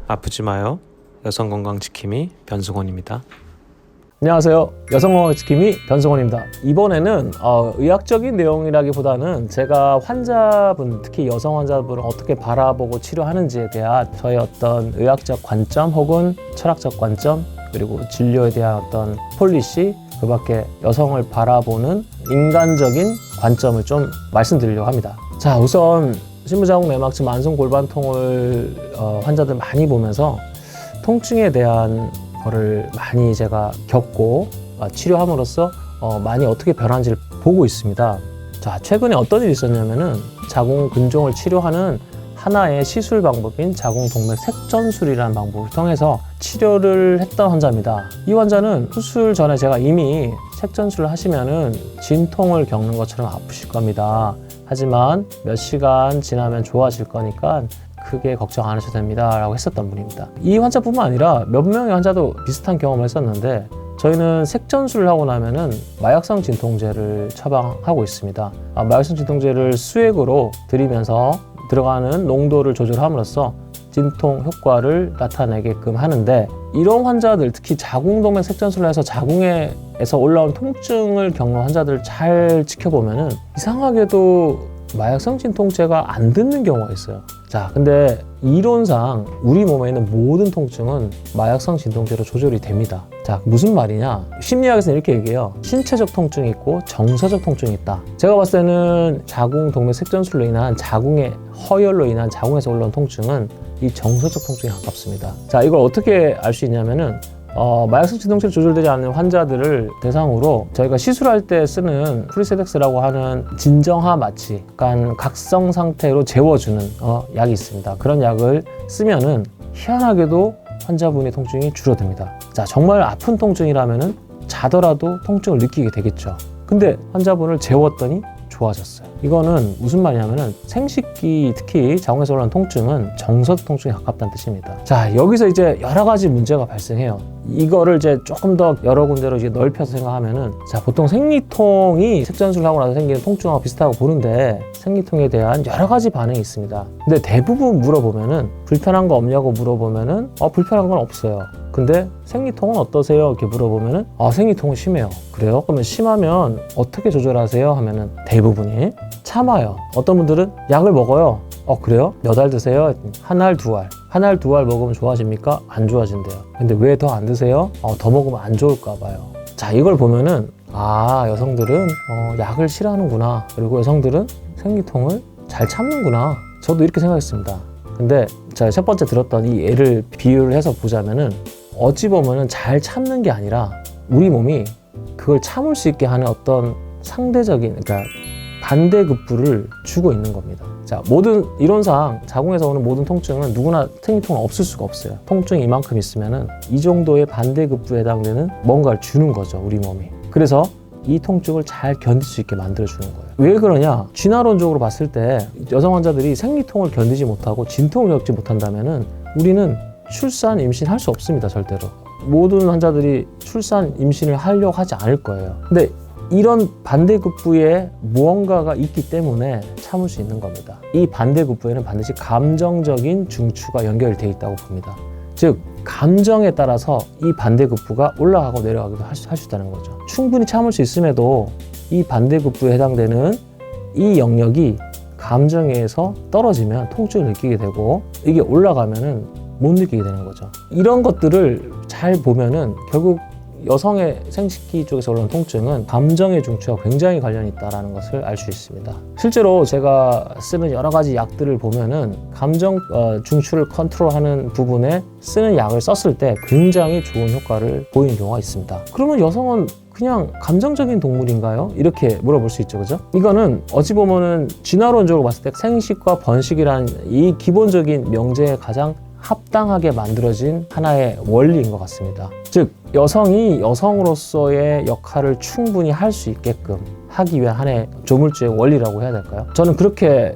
아프지 마요. 여성건강지킴이 변승원입니다. 안녕하세요. 여성건강지킴이 변승원입니다. 이번에는 의학적인 내용이라기보다는 제가 환자분, 특히 여성 환자분을 어떻게 바라보고 치료하는지에 대한 저의 어떤 의학적 관점 혹은 철학적 관점, 그리고 진료에 대한 어떤 폴리시, 그 밖에 여성을 바라보는 인간적인 관점을 좀 말씀드리려고 합니다. 자, 우선 심부자국 내막증 만성 골반통을 환자들 많이 보면서 통증에 대한 거를 많이 제가 겪고 치료함으로써 많이 어떻게 변하는지를 보고 있습니다. 자, 최근에 어떤 일이 있었냐면은 자궁 근종을 치료하는 하나의 시술 방법인 자궁동맥 색전술이라는 방법을 통해서 치료를 했던 환자입니다. 이 환자는 수술 전에 제가 이미 색전술을 하시면은 진통을 겪는 것처럼 아프실 겁니다. 하지만 몇 시간 지나면 좋아질 거니까 크게 걱정 안 하셔도 됩니다 라고 했었던 분입니다. 이 환자뿐만 아니라 몇 명의 환자도 비슷한 경험을 했었는데, 저희는 색전술을 하고 나면은 마약성 진통제를 처방하고 있습니다. 마약성 진통제를 수액으로 들이면서 들어가는 농도를 조절함으로써 진통 효과를 나타내게끔 하는데, 이런 환자들, 특히 자궁동맥 색전술을 해서 자궁에서 올라온 통증을 겪는 환자들을 잘 지켜보면은 이상하게도 마약성 진통제가 안 듣는 경우가 있어요. 자, 근데 이론상 우리 몸에 있는 모든 통증은 마약성 진통제로 조절이 됩니다. 자, 무슨 말이냐? 심리학에서는 이렇게 얘기해요. 신체적 통증이 있고 정서적 통증이 있다. 제가 봤을 때는 자궁동맥 색전술로 인한 자궁의 허열로 인한 자궁에서 올라온 통증은 이 정서적 통증에 가깝습니다. 자, 이걸 어떻게 알 수 있냐면은 마약성 진통제로 조절되지 않는 환자들을 대상으로 저희가 시술할 때 쓰는 프리세덱스라고 하는 진정하 마취, 약간 각성 상태로 재워주는 약이 있습니다. 그런 약을 쓰면은 희한하게도 환자분의 통증이 줄어듭니다. 자, 정말 아픈 통증이라면은 자더라도 통증을 느끼게 되겠죠. 근데 환자분을 재웠더니 좋아졌어요. 이거는 무슨 말이냐면은 생식기, 특히 자궁에서 올라오는 통증은 정서적 통증에 가깝다는 뜻입니다. 자, 여기서 이제 여러 가지 문제가 발생해요. 이거를 이제 조금 더 여러 군데로 이제 넓혀서 생각하면은, 자, 보통 생리통이 색전술을 하고 나서 생기는 통증하고 비슷하고 보는데 생리통에 대한 여러 가지 반응이 있습니다. 근데 대부분 물어보면은 불편한 거 없냐고 물어보면은 불편한 건 없어요. 근데 생리통은 어떠세요? 이렇게 물어보면은 생리통은 심해요. 그래요? 그러면 심하면 어떻게 조절하세요? 하면은 대부분이 참아요. 어떤 분들은 약을 먹어요. 그래요? 몇 알 드세요? 한 알, 두 알. 한 알, 두 알 먹으면 좋아집니까? 안 좋아진대요. 근데 왜 더 안 드세요? 더 먹으면 안 좋을까 봐요. 자, 이걸 보면은 여성들은 약을 싫어하는구나. 그리고 여성들은 생리통을 잘 참는구나. 저도 이렇게 생각했습니다. 근데 제가 첫 번째 들었던 이 예를 비유를 해서 보자면은, 어찌 보면은 잘 참는 게 아니라 우리 몸이 그걸 참을 수 있게 하는 어떤 상대적인, 그러니까 반대급부를 주고 있는 겁니다. 자, 모든 이론상 자궁에서 오는 모든 통증은 누구나 생리통은 없을 수가 없어요. 통증이 이만큼 있으면은 이 정도의 반대급부에 해당되는 뭔가를 주는 거죠, 우리 몸이. 그래서 이 통증을 잘 견딜 수 있게 만들어주는 거예요. 왜 그러냐? 진화론적으로 봤을 때 여성 환자들이 생리통을 견디지 못하고 진통을 겪지 못한다면은 우리는 출산, 임신할 수 없습니다, 절대로. 모든 환자들이 출산, 임신을 하려고 하지 않을 거예요. 근데 이런 반대급부에 무언가가 있기 때문에 참을 수 있는 겁니다. 이 반대급부에는 반드시 감정적인 중추가 연결되어 있다고 봅니다. 즉, 감정에 따라서 이 반대급부가 올라가고 내려가기도 할 수 있다는 거죠. 충분히 참을 수 있음에도 이 반대급부에 해당되는 이 영역이 감정에 의해서 떨어지면 통증을 느끼게 되고, 이게 올라가면은 못 느끼게 되는 거죠. 이런 것들을 잘 보면은 결국 여성의 생식기 쪽에서 올라오는 통증은 감정의 중추와 굉장히 관련이 있다는 것을 알 수 있습니다. 실제로 제가 쓰는 여러 가지 약들을 보면은 감정 중추를 컨트롤하는 부분에 쓰는 약을 썼을 때 굉장히 좋은 효과를 보이는 경우가 있습니다. 그러면 여성은 그냥 감정적인 동물인가요? 이렇게 물어볼 수 있죠, 그죠? 이거는 어찌 보면은 진화론적으로 봤을 때 생식과 번식이라는 이 기본적인 명제에 가장 합당하게 만들어진 하나의 원리인 것 같습니다. 즉, 여성이 여성으로서의 역할을 충분히 할 수 있게끔 하기 위한 하나의 조물주의 원리라고 해야 될까요? 저는 그렇게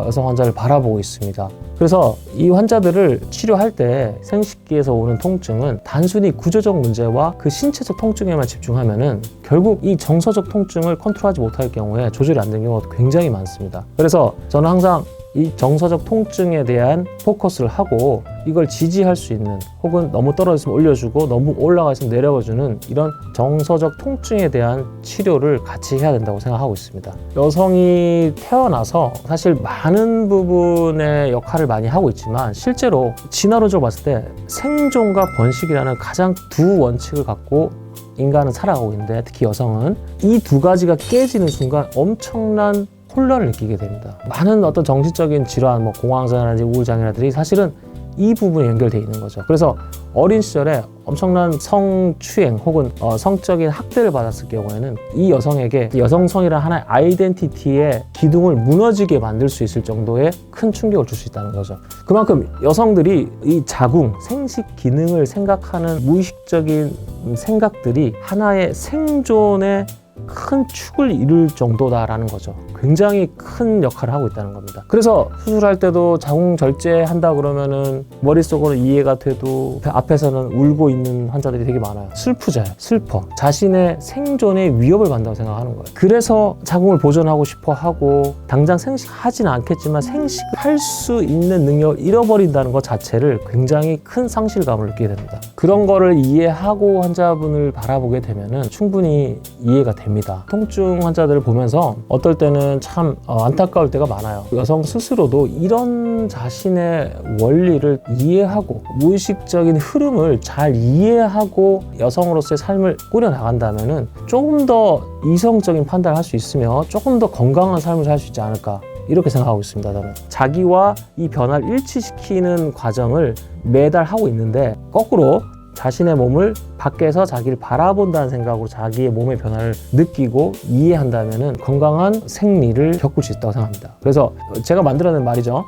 여성 환자를 바라보고 있습니다. 그래서 이 환자들을 치료할 때 생식기에서 오는 통증은 단순히 구조적 문제와 그 신체적 통증에만 집중하면은 결국 이 정서적 통증을 컨트롤하지 못할 경우에 조절이 안 되는 경우가 굉장히 많습니다. 그래서 저는 항상 이 정서적 통증에 대한 포커스를 하고 이걸 지지할 수 있는, 혹은 너무 떨어졌으면 올려주고 너무 올라가있으면 내려가주는 이런 정서적 통증에 대한 치료를 같이 해야 된다고 생각하고 있습니다. 여성이 태어나서 사실 많은 부분의 역할을 많이 하고 있지만 실제로 진화론적으로 봤을 때 생존과 번식이라는 가장 두 원칙을 갖고 인간은 살아가고 있는데, 특히 여성은 이 두 가지가 깨지는 순간 엄청난 혼란을 느끼게 됩니다. 많은 어떤 정신적인 질환, 뭐 공황장애라든지 우울장애라든지 사실은 이 부분에 연결되어 있는 거죠. 그래서 어린 시절에 엄청난 성추행 혹은 성적인 학대를 받았을 경우에는 이 여성에게 여성성이라는 하나의 아이덴티티의 기둥을 무너지게 만들 수 있을 정도의 큰 충격을 줄 수 있다는 거죠. 그만큼 여성들이 이 자궁, 생식 기능을 생각하는 무의식적인 생각들이 하나의 생존의 큰 축을 이룰 정도다라는 거죠. 굉장히 큰 역할을 하고 있다는 겁니다. 그래서 수술할 때도 자궁 절제한다 그러면은 머릿속으로 이해가 돼도 앞에서는 울고 있는 환자들이 되게 많아요. 슬프잖아요. 슬퍼. 자신의 생존에 위협을 받는다고 생각하는 거예요. 그래서 자궁을 보존하고 싶어 하고 당장 생식하지는 않겠지만 생식할 수 있는 능력을 잃어버린다는 것 자체를 굉장히 큰 상실감을 느끼게 됩니다. 그런 거를 이해하고 환자분을 바라보게 되면은 충분히 이해가 됩니다. 통증 환자들을 보면서 어떨 때는 참 안타까울 때가 많아요. 여성 스스로도 이런 자신의 원리를 이해하고 무의식적인 흐름을 잘 이해하고 여성으로서의 삶을 꾸려나간다면은 조금 더 이성적인 판단을 할 수 있으며 조금 더 건강한 삶을 살 수 있지 않을까, 이렇게 생각하고 있습니다. 저는 자기와 이 변화를 일치시키는 과정을 매달 하고 있는데, 거꾸로 자신의 몸을 밖에서 자기를 바라본다는 생각으로 자기의 몸의 변화를 느끼고 이해한다면 건강한 생리를 겪을 수 있다고 생각합니다. 그래서 제가 만들어낸 말이죠.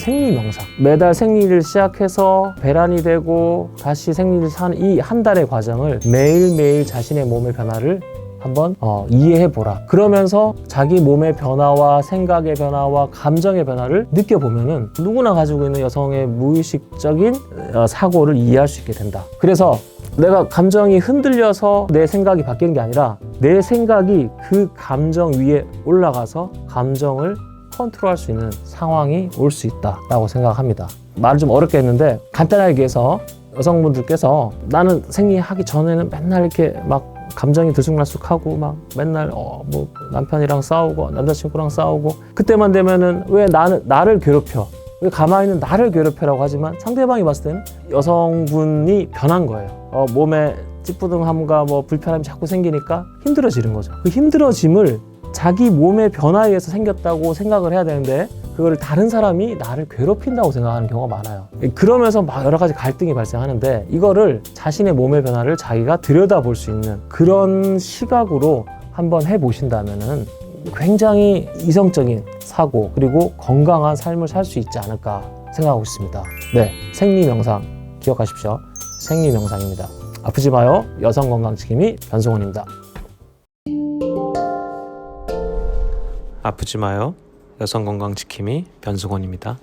생리명상. 매달 생리를 시작해서 배란이 되고 다시 생리를 사는 이 한 달의 과정을 매일매일 자신의 몸의 변화를 한번 이해해보라. 그러면서 자기 몸의 변화와 생각의 변화와 감정의 변화를 느껴보면은 누구나 가지고 있는 여성의 무의식적인 사고를 이해할 수 있게 된다. 그래서 내가 감정이 흔들려서 내 생각이 바뀌는 게 아니라 내 생각이 그 감정 위에 올라가서 감정을 컨트롤할 수 있는 상황이 올 수 있다라고 생각합니다. 말을 좀 어렵게 했는데 간단하게 얘기해서 여성분들께서 나는 생리하기 전에는 맨날 이렇게 막 감정이 들쑥날쑥하고 막 맨날 뭐 남편이랑 싸우고 남자친구랑 싸우고, 그때만 되면은 왜 나를 괴롭혀, 왜 가만히 있는 나를 괴롭혀라고 하지만 상대방이 봤을 때는 여성분이 변한 거예요. 몸에 찌뿌둥함과 뭐 불편함이 자꾸 생기니까 힘들어지는 거죠. 그 힘들어짐을 자기 몸의 변화에 의해서 생겼다고 생각을 해야 되는데 그거를 다른 사람이 나를 괴롭힌다고 생각하는 경우가 많아요. 그러면서 막 여러 가지 갈등이 발생하는데, 이거를 자신의 몸의 변화를 자기가 들여다볼 수 있는 그런 시각으로 한번 해보신다면은 굉장히 이성적인 사고 그리고 건강한 삶을 살 수 있지 않을까 생각하고 있습니다. 네, 생리명상 기억하십시오. 생리명상입니다. 아프지 마요. 여성건강지킴이 변승원입니다. 아프지 마요. 여성건강지킴이 변승원입니다.